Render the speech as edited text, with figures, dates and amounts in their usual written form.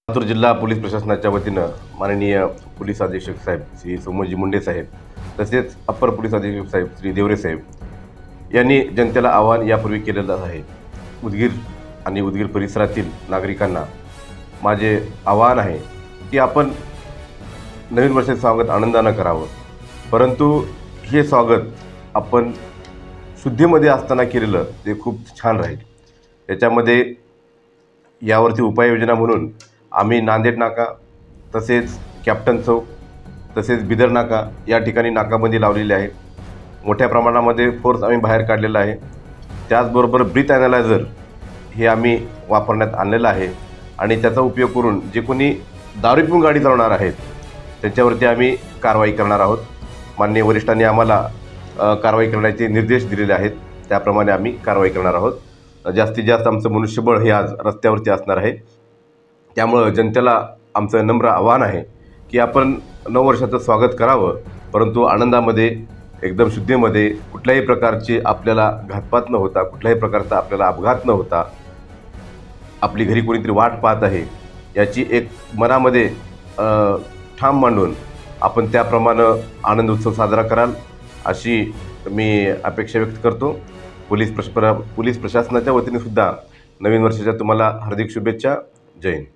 लातूर जिल्हा पोलीस प्रशासनाच्या वतीनं माननीय पोलीस अधीक्षक साहेब श्री सोमोजी मुंडे साहेब तसेच अप्पर पोलीस अधीक्षक साहेब श्री देवरे साहेब यांनी जनतेला आवाहन यापूर्वी केलेलं आहे। उदगीर आणि उदगीर परिसरातील नागरिकांना माझे आवाहन आहे की आपण नवीन वर्षाचे स्वागत आनंदानं करावं, परंतु हे स्वागत आपण शुद्धीमध्ये असताना केलेलं ते खूप छान राहील। त्याच्यामध्ये यावरती उपाययोजना म्हणून आम्ही नांदेड नाका तसेच कॅप्टन चौक तसेच बिदर नाका या ठिकाणी नाकाबंदी लावलेली आहे। मोठ्या प्रमाणामध्ये फोर्स आम्ही बाहेर काढलेला आहे। त्याचबरोबर ब्रीथ ॲनालायझर हे आम्ही वापरण्यात आणलेलं आहे आणि त्याचा उपयोग करून जे कोणी दारू पिऊन गाडी चालवणार आहेत त्यांच्यावरती आम्ही कारवाई करणार आहोत। माननीय वरिष्ठांनी आम्हाला कारवाई करण्याचे निर्देश दिलेले आहेत, त्याप्रमाणे आम्ही कारवाई करणार आहोत। जास्तीत जास्त आमचं मनुष्यबळ हे आज रस्त्यावरती असणार आहे। त्यामुळे जनतेला आमचं नम्र आव्हान आहे की आपण नववर्षाचं स्वागत करावं, परंतु आनंदामध्ये एकदम शुद्धीमध्ये कुठल्याही प्रकारची आपल्याला घातपात न होता, कुठल्याही प्रकारचा आपल्याला अपघात न होता, आपली घरी कोणीतरी वाट पाहत आहे याची एक मनामध्ये ठाम मांडून आपण त्याप्रमाणे आनंद उत्सव साजरा कराल अशी मी अपेक्षा व्यक्त करतो। पोलीस प्रशासनाच्या वतीने सुद्धा नवीन वर्षाच्या तुम्हाला हार्दिक शुभेच्छा। जय हिंद।